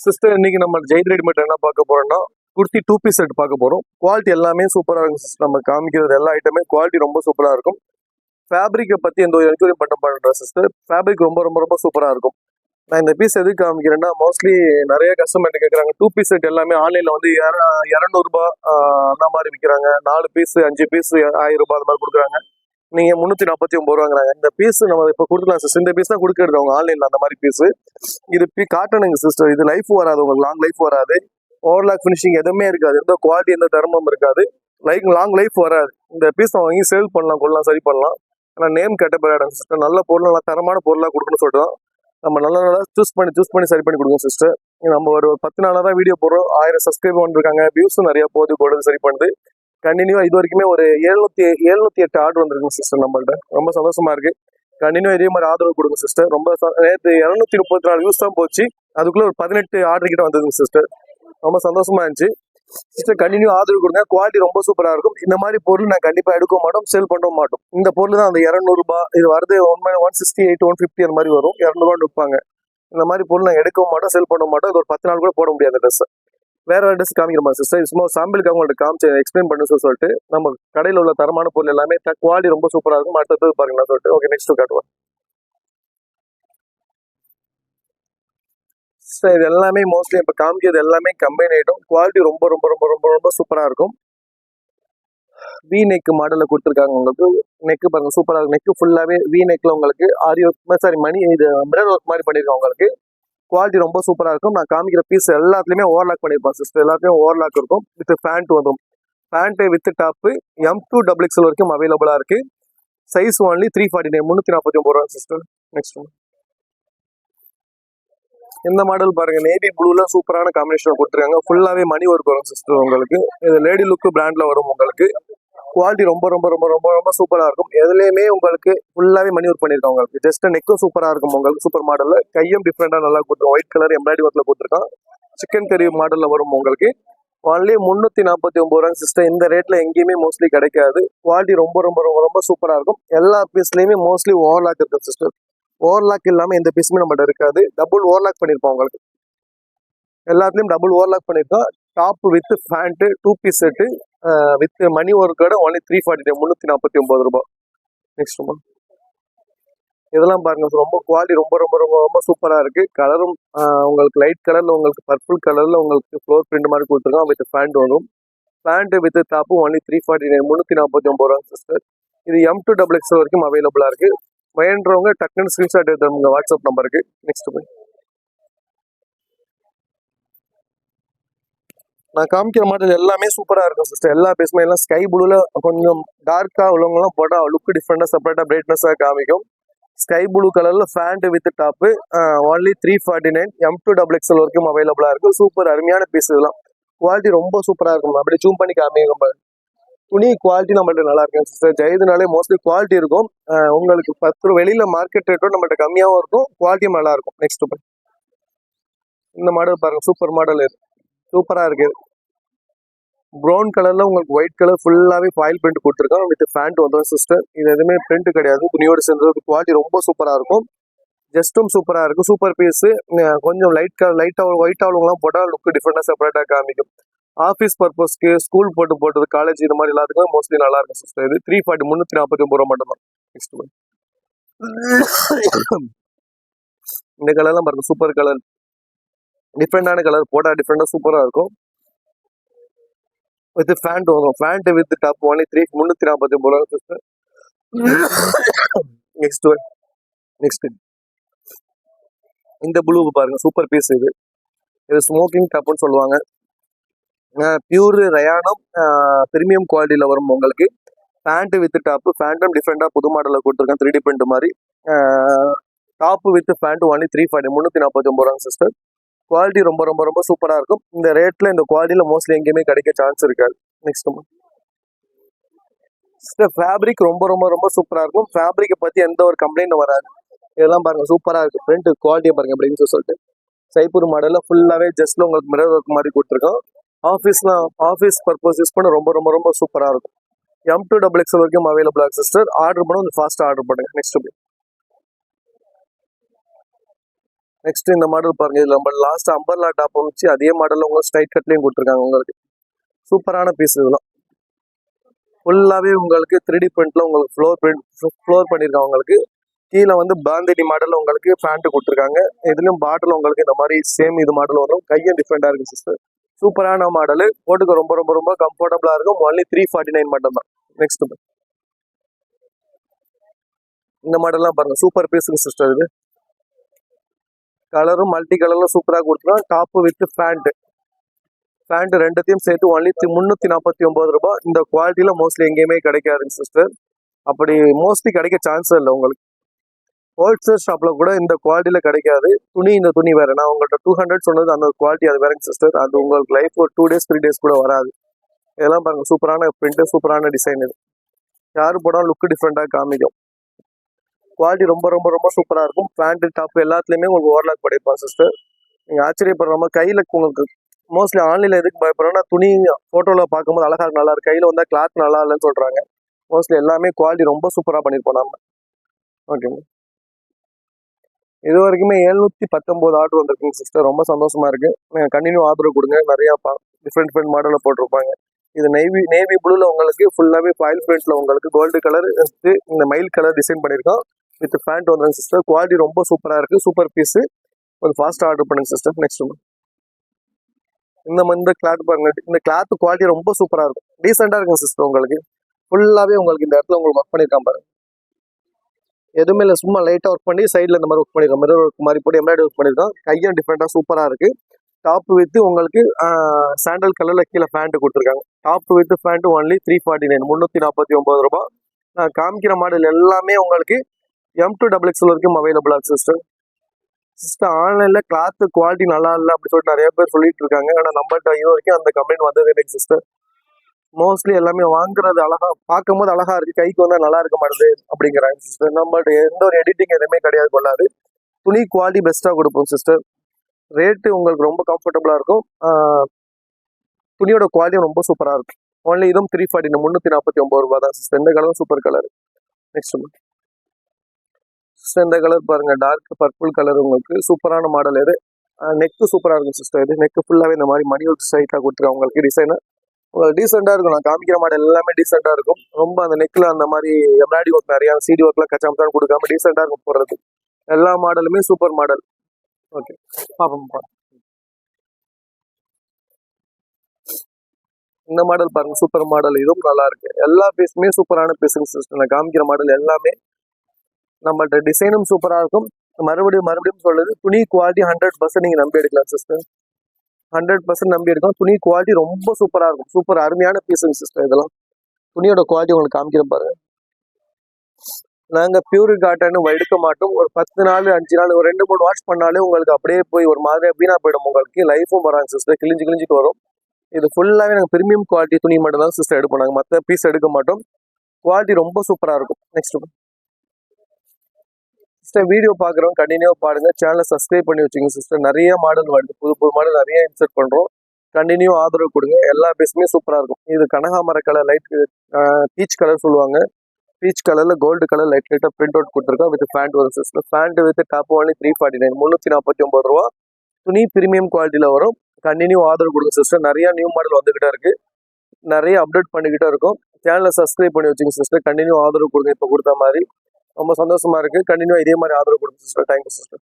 Sister இன்னைக்கு நம்ம Zaid readymade என்ன பார்க்க போறோம்னா குர்த்தி 2 பீஸ் செட் பார்க்க போறோம். குவாலிட்டி எல்லாமே சூப்பரா இருக்கும் சிஸ்டர். நம்ம காமிக்கிறது எல்லா ஐட்டமே குவாலிட்டி ரொம்ப சூப்பரா இருக்கும். ஃபேப்ரிக்கை பத்தி எந்த ஒரு என்கொயரி பண்றேன் சிஸ்டர். ஃபேப்ரிக் ரொம்ப ரொம்ப ரொம்ப சூப்பரா இருக்கும். நான் இந்த பீஸ் எதுக்கு காமிக்கிறேன்னா மோஸ்ட்லி நிறைய கஸ்டமர் கேட்குறாங்க 2 பீஸ் செட் எல்லாமே ஆன்லைன்ல வந்து 200 அந்த மாதிரி விற்கிறாங்க. 4 பீஸ் 5 பீஸ் 1000 ரூபாய் அந்த மாதிரி கொடுக்குறாங்க. நீங்க 349 ரூபாங்கிறாங்க. இந்த பீஸ் நம்ம இப்போ கொடுக்கலாம் சிஸ்டர். இந்த பீஸ் தான் கொடுக்குறது அவங்க ஆன்லைன்ல அந்த மாதிரி பீஸ். இது காட்டணுங்க சிஸ்டர். இது லைஃப் வராது, உங்களுக்கு லாங் லைஃப் வராது. ஓவர்லாக் ஃபினிஷிங் எதுவுமே இருக்காது, எந்த குவாலிட்டி எந்த தரமும் இருக்காது. லாங் லைஃப் வராது. இந்த பீஸ் வாங்கி சேல் பண்ணலாம், கொள்ளலாம், சரி பண்ணலாம். ஆனால் நேம் கேட்ட போயிடும் சிஸ்டர். நல்ல பொருள், நல்லா தரமான பொருளாக கொடுக்கணும்னு சொல்லிட்டு நம்ம நல்லா சூஸ் பண்ணி சரி பண்ணி கொடுங்க சிஸ்டர். நம்ம ஒரு 10 நாளாக தான் வீடியோ போடுறோம். 1000 சப்ஸ்கிரைபர் வந்துருக்காங்க. வியூஸும் நிறைய போடுறது சரி பண்ணுது. கண்டினியூவா இது வரைக்குமே ஒரு 708 ஆர்டர் வந்துருக்கு சிஸ்டர். நம்மள்ட்ட ரொம்ப சந்தோஷமா இருக்கு. கண்டினியூ இதே மாதிரி ஆதரவு கொடுங்க சிஸ்டர். ரொம்ப நேற்று 234 வியூஸ் தான் போச்சு. அதுக்குள்ள ஒரு 18 ஆர்டர் கிட்ட வந்ததுங்க சிஸ்டர். ரொம்ப சந்தோஷமா இருந்துச்சு சிஸ்டர். கண்டினியூ ஆதரவு கொடுங்க. குவாலிட்டி ரொம்ப சூப்பரா இருக்கும். இந்த மாதிரி பொருள் நான் கண்டிப்பா எடுக்க மாட்டோம், சேல் பண்ண மாட்டோம். இந்த பொருள் தான் அந்த 200 ரூபாய் இது வருது. 168 150 அந்த மாதிரி வரும். 200 ரூபாய் விற்பாங்க. இந்த மாதிரி பொருள் நான் எடுக்க மாட்டோம், சேல் பண்ண மாட்டோம். இது ஒரு 10 நாள் கூட போட முடியாது ட்ரெஸ். வேற ட்ரெஸ் காமிக்கிறோமா சிஸ்டர்? சும்மா சாம்பிளுக்கு அவங்கள்ட்ட காமிச்சு எக்ஸ்பிளைன் பண்ணு சொல்லிட்டு நம்ம கடையில் உள்ள தரமான பொருள் எல்லாமே குவாலிட்டி ரொம்ப சூப்பரா இருக்கும். அடுத்தது பாருங்களா சொல்லிட்டு ஓகே நெக்ஸ்ட் காட்டுவோம் சிஸ்டர். இது எல்லாமே மோஸ்ட்லி இப்போ காமிக்கிறது எல்லாமே கம்பைன் ஐட்டம். குவாலிட்டி ரொம்ப ரொம்ப ரொம்ப ரொம்ப ரொம்ப சூப்பரா இருக்கும். வி நெக் மாடல்ல கொடுத்துருக்காங்க. உங்களுக்கு நெக் பாருங்க சூப்பரா இருக்கும். நெக் ஃபுல்லாவே வி நெக்ல உங்களுக்கு மணி இது மிரர் ஒர்க் மாதிரி பண்ணிருக்காங்க. உங்களுக்கு குவாலிட்டி ரொம்ப சூப்பரா இருக்கும். நான் காமிக்கிற பீஸ் எல்லாத்துலயுமே ஓவர்லாக் பண்ணிருப்பேன் சிஸ்டர். எல்லாத்தையும் ஓவர்லாக் இருக்கும். வித் பேண்ட் வரும். Pant with top M2 XXL வரைக்கும் அவைலபிளா இருக்கு. சைஸ் ஒன்லி 349 349 ரூபா சிஸ்டர். நெக்ஸ்ட் இந்த மாடல் பாருங்க, நேவி ப்ளூல சூப்பரான காம்பினேஷன் கொடுத்துருக்காங்க. ஃபுல்லாவே மணி ஒர்க் வரும் சிஸ்டர். உங்களுக்கு இது லேடி லுக் பிராண்ட்ல வரும். உங்களுக்கு குவாலிட்டி ரொம்ப ரொம்ப ரொம்ப ரொம்ப ரொம்ப சூப்பரா இருக்கும். எதுலையுமே உங்களுக்கு ஃபுல்லாவே மணி ஒர்க் பண்ணிருக்காங்க. உங்களுக்கு ஜஸ்ட் நெக்கும் சூப்பரா இருக்கும். உங்களுக்கு சூப்பர் மாடல்ல கையும் டிஃப்ரெண்டா நல்லா கொடுத்துருக்கோம். ஒயிட் கலர் எம்ப்ராய்டரி ஒர்க்ல கொடுத்துருக்கான். சிக்கன் கறி மாடல்ல வரும். உங்களுக்கு ஒன்லி 349 ரூபா சிஸ்டர். இந்த ரேட்ல எங்கேயுமே மோஸ்ட்லி கிடைக்காது. குவாலிட்டி ரொம்ப ரொம்ப ரொம்ப ரொம்ப சூப்பரா இருக்கும். எல்லா பீஸ்லயுமே மோஸ்ட்லி ஓவர்லாக் இருக்கு சிஸ்டர். ஓவர்லாக் இல்லாம எந்த பீஸுமே நம்மகிட்ட இருக்காது. டபுள் ஓவர்லாக் பண்ணிருப்போம். உங்களுக்கு எல்லாத்துலயும் டபுள் ஓவர்லாக் பண்ணிருக்கோம். Top with pant 2 piece set with மணி ஒர்க்கோட ஒன்லி 349 ரூபாய். நெக்ஸ்ட் இதெல்லாம் பாருங்க, ரொம்ப குவாலிட்டி ரொம்ப ரொம்ப ரொம்ப ரொம்ப சூப்பரா இருக்கு. கலரும் உங்களுக்கு லைட் கலர்ல, உங்களுக்கு பர்பிள் கலர்ல உங்களுக்கு ஃப்ளோர் பிரிண்ட் மாதிரி கொடுத்துருக்கோம். வித் பேண்ட் வரும். பேண்ட் வித் டாப் ஒன்லி 349 349 ரூபா சிஸ்டர். இது M2 XXL வரைக்கும் அவைலபிளா இருக்கு. வேண்டவங்க டக்குன்னு ஸ்கிரீன்ஷாட் எடுத்து உங்க வாட்ஸ்அப் நம்பருக்கு. நெக்ஸ்ட் நான் காமிக்கிற மாடல் எல்லாமே சூப்பரா இருக்கும் சிஸ்டர். எல்லா பீஸுமே எல்லாம் ஸ்கை ப்ளூல கொஞ்சம் டார்க்கா உள்ளவங்கலாம் போட்டா லுக் டிஃப்ரெண்டா செப்பரேட்டா பிரைட்னஸா காமிக்கும். ஸ்கை ப்ளூ கலர்ல pant with top only 349 M2 XXL வரைக்கும் அவைலபிளா இருக்கு. சூப்பர் அருமையான பீஸ். இதெல்லாம் குவாலிட்டி ரொம்ப சூப்பரா இருக்கும். அப்படி ஜூம் பண்ணி காமிங்க. துணி குவாலிட்டி நம்மள்ட்ட நல்லா இருக்கும் சிஸ்டர். ஜெயதுனாலே மோஸ்ட்லி குவாலிட்டி இருக்கும். உங்களுக்கு 10 ரூபா வெளியில மார்க்கெட் ரேட்டும் நம்மள்ட்ட கம்மியாகவும் இருக்கும். குவாலிட்டியும் நல்லா இருக்கும். நெக்ஸ்ட் இந்த மாடல் பாருங்க, சூப்பர் மாடல். இது சூப்பரா இருக்கு. ப்ரௌன் கலர்ல உங்களுக்கு ஒயிட் கலர் ஃபுல்லாவே ஃபாயில் பிரிண்ட் கொடுத்துருக்கோம். வித் பேண்ட் வந்துடும் சிஸ்டர். இது எதுவுமே பிரிண்ட் கிடையாது. துணியோட சேர்ந்தது. குவாலிட்டி ரொம்ப சூப்பரா இருக்கும். ஜஸ்டும் சூப்பரா இருக்கும். Super piece. கொஞ்சம் லைட்டா ஒயிட் ஆளுங்கலாம் போட்டால் லுக் டிஃப்ரெண்டா செப்பரேட்டா காமிக்கும். ஆஃபீஸ் பர்பஸ்க்கு, ஸ்கூல் போட்டது, காலேஜ் இந்த மாதிரி எல்லாத்துக்குமே மோஸ்ட்லி நல்லா இருக்கும் சிஸ்டர். இது 349 ரூபா மட்டும் தான். நெக்ஸ்ட் இந்த கலர்லாம் பாருங்க, சூப்பர் கலர், டிஃப்ரெண்டான கலர். போட்டா டிஃப்ரெண்டா சூப்பரா இருக்கும். வித் பேண்ட் வரும். பேண்ட் வித் டாப் ஒன்லி 349 ரூபா சிஸ்டர். நெக்ஸ்ட் இந்த ப்ளூ பாருங்க, சூப்பர் பீஸ். இது ஸ்மோக்கிங் டாப்னு சொல்லுவாங்க. பியூர் ரயானம் பிரீமியம் குவாலிட்டியில வரும். உங்களுக்கு பேண்ட் வித் டாப். பேண்ட்டும் டிஃப்ரெண்டா புது மாடலில் கொடுத்துருக்கேன். 3D பிரிண்ட் மாதிரி. டாப் வித் பேண்ட் ஒன்லி 349 ரூபா சிஸ்டர். குவாலிட்டி ரொம்ப ரொம்ப ரொம்ப சூப்பரா இருக்கும். இந்த ரேட்ல இந்த குவாலிட்டியில மோஸ்ட்லி எங்கேயுமே கிடைக்க சான்ஸ் இருக்காது. நெக்ஸ்ட் சிஸ்டர், ஃபேப்ரிக் ரொம்ப ரொம்ப ரொம்ப சூப்பரா இருக்கும். ஃபேப்ரிக்கை பத்தி எந்த ஒரு கம்ப்ளைண்ட் வராது. இதெல்லாம் பாருங்க, சூப்பரா இருக்கு. பிரிண்ட் குவாலிட்டியை பாருங்க அப்படின்னு சொல்லிட்டு சைப்பூர் மாடல்ல ஃபுல்லாவே ஜஸ்ட்ல உங்களுக்கு மிரர் ஒர்க் மாதிரி கொடுத்துருக்கோம். ஆஃபீஸ் பர்பஸ் யூஸ் பண்ண ரொம்ப ரொம்ப ரொம்ப சூப்பரா இருக்கும். M2 XXL வரைக்கும் அவைலபிளா இருக்கு சிஸ்டர். ஆர்டர் பண்ண ஃபாஸ்ட் ஆர்டர் பண்ணுங்க. நெக்ஸ்ட் நெக்ஸ்ட் இந்த மாடல் பாருங்க, இதுல நம்ம லாஸ்ட் அம்பர்லா டாப் வச்சு அதே மாடல்ல உங்களுக்கு ஸ்ட்ரைட் கட்லயும் கொடுத்துருக்காங்க. உங்களுக்கு சூப்பரான பீஸ் இதெல்லாம். ஃபுல்லாவே உங்களுக்கு 3D பிரிண்ட்ல உங்களுக்கு ஃப்ளோர் பண்ணிருக்காங்க. உங்களுக்கு கீழே வந்து பாந்தினி மாடல் உங்களுக்கு பேண்ட் கொடுத்துருக்காங்க. இதுலயும் பாட்டில் உங்களுக்கு இந்த மாதிரி சேம் இது மாடல் வரும். கையும் டிஃப்ரெண்டா இருக்கு சிஸ்டர். சூப்பரான மாடல், போட்டுக்க ரொம்ப ரொம்ப ரொம்ப கம்ஃபர்டபுளா இருக்கும். ஒன்லி 349 மட்டும் தான். நெக்ஸ்ட் இந்த மாடல்லாம் பாருங்க, சூப்பர் பீஸுங்க சிஸ்டர். இது கலரும் மல்டி கலர்ல சூப்பரா கொடுத்துருவோம். டாப் வித் பேண்ட் ரெண்டுத்தையும் சேர்த்து ஒன்லி 349 ரூபாய். இந்த குவாலிட்டியில மோஸ்ட்லி எங்கேயுமே கிடைக்காதுங்க சிஸ்டர். அப்படி மோஸ்ட்லி கிடைக்க சான்ஸ் இல்லை. உங்களுக்கு ஹோல்சேல் ஷாப்ல கூட இந்த குவாலிட்டியில கிடைக்காது. இந்த துணி வேற. நான் உங்கள்கிட்ட 200 சொன்னது அந்த குவாலிட்டி அது வேறங்க சிஸ்டர். அது உங்களுக்கு லைஃப் ஒரு 2 days 3 days கூட வராது. இதெல்லாம் பாருங்க, சூப்பரான பிரிண்ட், சூப்பரான டிசைன். இது யாரு போடாலும் லுக் டிஃப்ரெண்டா காமிக்கும். குவாலிட்டி ரொம்ப ரொம்ப ரொம்ப சூப்பரா இருக்கும். பேண்ட் டாப் எல்லாத்துலயுமே உங்களுக்கு ஓவர்லாக் பண்ணிருப்பாங்க சிஸ்டர். நீங்க ஆச்சரியப்படுற நம்ம கையில உங்களுக்கு மோஸ்ட்லி ஆன்லைன்ல எதுக்கு பயப்படுறோம்னா, துணி போட்டோல பார்க்கும்போது அழகா இருக்கு, நல்லா இருக்கு, கையில வந்தா கிளாத் நல்லா இல்லைன்னு சொல்றாங்க. மோஸ்ட்லி எல்லாமே குவாலிட்டி ரொம்ப சூப்பரா பண்ணிருப்போம் நம்ம. ஓகேங்க. இது வரைக்குமே 719 ஆர்டர் வந்திருக்குங்க சிஸ்டர். ரொம்ப சந்தோஷமா இருக்கு. கண்டினியூ ஆர்டர் கொடுங்க. நிறைய டிஃப்ரெண்ட் மாடல்ல போட்டிருப்பாங்க. இது நேவி ப்ளூல உங்களுக்கு ஃபுல்லாவே ஃபாயில் பிரிண்ட்ல உங்களுக்கு கோல்டு கலர் இந்த மயில் கலர் டிசைன் பண்ணிருக்கோம். வித் பேண்ட் வந்துருங்க சிஸ்டர். குவாலிட்டி ரொம்ப சூப்பரா இருக்கு. Super piece. கொஞ்சம் ஃபாஸ்டா ஆர்டர் பண்ணுங்க சிஸ்டர். நெக்ஸ்ட் இந்த கிளாத் பாருங்க. இந்த கிளாத் குவாலிட்டி ரொம்ப சூப்பரா இருக்கும். டீசெண்டா இருக்கும் சிஸ்டர். உங்களுக்கு ஃபுல்லாவே உங்களுக்கு இந்த இடத்துல உங்களுக்கு ஒர்க் பண்ணிருக்கான் பாருங்க. எதுவுமே இல்லை, சும்மா லைட்டா ஒர்க் பண்ணி சைட்ல இந்த மாதிரி ஒர்க் பண்ணிருக்கோம். மிரர் ஒர்க் மாதிரி போட்டு எம்ப்ராய்டரி ஒர்க் பண்ணிருக்கோம். கையும் டிஃப்ரெண்டா சூப்பரா இருக்கு. டாப் வித் உங்களுக்கு சாண்டல் கலர்ல கீழே பேண்ட் கொடுத்துருக்காங்க. டாப் வித் பேண்ட் ஒன்லி 349 349 ரூபாய். நான் காமிக்கிற மாடல் எல்லாமே உங்களுக்கு M2XXL வரைக்கும் அவைலபிளா இருக்கு சிஸ்டர். ஆன்லைன்ல கிளாத் குவாலிட்டி நல்லா இல்லை அப்படி சொல்லிட்டு நிறைய பேர் சொல்லிட்டு இருக்காங்க. ஆனா நம்மள்ட்ட இது வரைக்கும் அந்த கம்ப்ளைண்ட் வந்தது எனக்கு சிஸ்டர். மோஸ்ட்லி எல்லாமே வாங்குறது அழகா பார்க்கும் போது அழகா இருக்கு, கைக்கு வந்தா நல்லா இருக்க மாட்டேது அப்படிங்கிறாங்க சிஸ்டர். நம்மள்ட்ட எந்த ஒரு எடிட்டிங் எதுவுமே கிடையாது, கொள்ளாது. துணி குவாலிட்டி பெஸ்டா கொடுப்போம் சிஸ்டர். ரேட்டு உங்களுக்கு ரொம்ப கம்ஃபர்டபுளா இருக்கும். துணியோட குவாலிட்டியும் ரொம்ப சூப்பரா இருக்கும். ஒன்லி இதுவும் 349 349 ரூபாய் தான் சிஸ்டர். இந்த கலரும் சூப்பர் கலர். நெக்ஸ்ட் சிஸ்டர், இந்த கலர் பாருங்க, டார்க் பர்பிள் கலர். உங்களுக்கு சூப்பரான மாடல். இது நெக்கு சூப்பரா இருக்கும் சிஸ்டர். இது நெக்கு ஃபுல்லாவே இந்த மாதிரி மணி ஒர்க் ஸ்ட்ரைட்டா கொடுத்துருக்காங்க. உங்களுக்கு டிசைன் உங்களுக்கு டீசெண்டா இருக்கும். நான் காமிக்கிற மாடல் எல்லாமே டீசெண்டா இருக்கும். ரொம்ப அந்த நெக்ல அந்த மாதிரி எம்ப்ராய்டரி ஒர்க் நிறைய CD ஒர்க்லாம் கச்சாமத்தான் கொடுக்காம டீசெண்டா இருக்கும் போடுறது. எல்லா மாடலுமே சூப்பர் மாடல். ஓகே, பாப்போம். இந்த மாடல் பாருங்க, சூப்பர் மாடல். இதுவும் நல்லா இருக்கு. எல்லா பீஸுமே சூப்பரான பீஸுங்க சிஸ்டர். நான் காமிக்கிற மாடல் எல்லாமே நம்மள்ட்ட டிசைனும் சூப்பரா இருக்கும். மறுபடியும் சொல்லுது, துணி குவாலிட்டி 100% நீங்க நம்பி எடுக்கலாம் சிஸ்டர். 100% நம்பி எடுக்கலாம். துணி குவாலிட்டி ரொம்ப சூப்பரா இருக்கும். சூப்பர் அருமையான பீஸுங்க சிஸ்டர். இதெல்லாம் துணியோட குவாலிட்டி உங்களுக்கு காமிக்கிற பாருங்க. நாங்க பியூர் காட்டன் எடுக்க மாட்டோம். ஒரு 10 நாள் 5 நாள் ஒரு 2-3 வாஷ் பண்ணாலே உங்களுக்கு அப்படியே போய் ஒரு மாதிரி வீணா போயிடும். உங்களுக்கு லைஃபும் வராங்க சிஸ்டர். கிழிஞ்சிட்டு வரும். இது ஃபுல்லாவே நாங்கள் பிரீமியம் குவாலிட்டி துணி மட்டும் தான் சிஸ்டர் எடுப்போம். நாங்கள் மற்ற பீஸ் எடுக்க மாட்டோம். குவாலிட்டி ரொம்ப சூப்பரா இருக்கும். நெக்ஸ்ட் சிஸ்டர், வீடியோ பார்க்குறவங்க கண்டினியூ பாருங்க. சேனலை சப்ஸ்கிரைப் பண்ணி வச்சுங்க சிஸ்டர். நிறைய மாடல் வருது, புது மாடல் நிறைய இன்சர்ட் பண்றோம். கண்டினியூ ஆதரவு கொடுங்க. எல்லா பீஸுமே சூப்பரா இருக்கும். இது கனகாமர கலர், லைட் பீச் கலர் சொல்லுவாங்க. பீச் கலர்ல கோல்டு கலர் லைட்டா பிரிண்ட் அவுட் கொடுத்துருக்கோம். வித் பேண்ட் வரும் sister. Pant with top only 349 349 ரூபா. துணி பிரீமியம் குவாலிட்டியில வரும். கண்டினியூ ஆதரவு கொடுங்க சிஸ்டர். நிறைய நியூ மாடல் வந்துகிட்டே இருக்கு. நிறைய அப்டேட் பண்ணிக்கிட்டே இருக்கும். சேனலை சப்ஸ்கிரைப் பண்ணி வச்சுங்க சிஸ்டர். கண்டினியூ ஆதரவு கொடுங்க. இப்போ கொடுத்த மாதிரி ரொம்ப சந்தோஷமா இருக்கு. கண்டினியூ இதே மாதிரி ஆதரவு கொடுங்க சிஸ்டர். Thank you sister.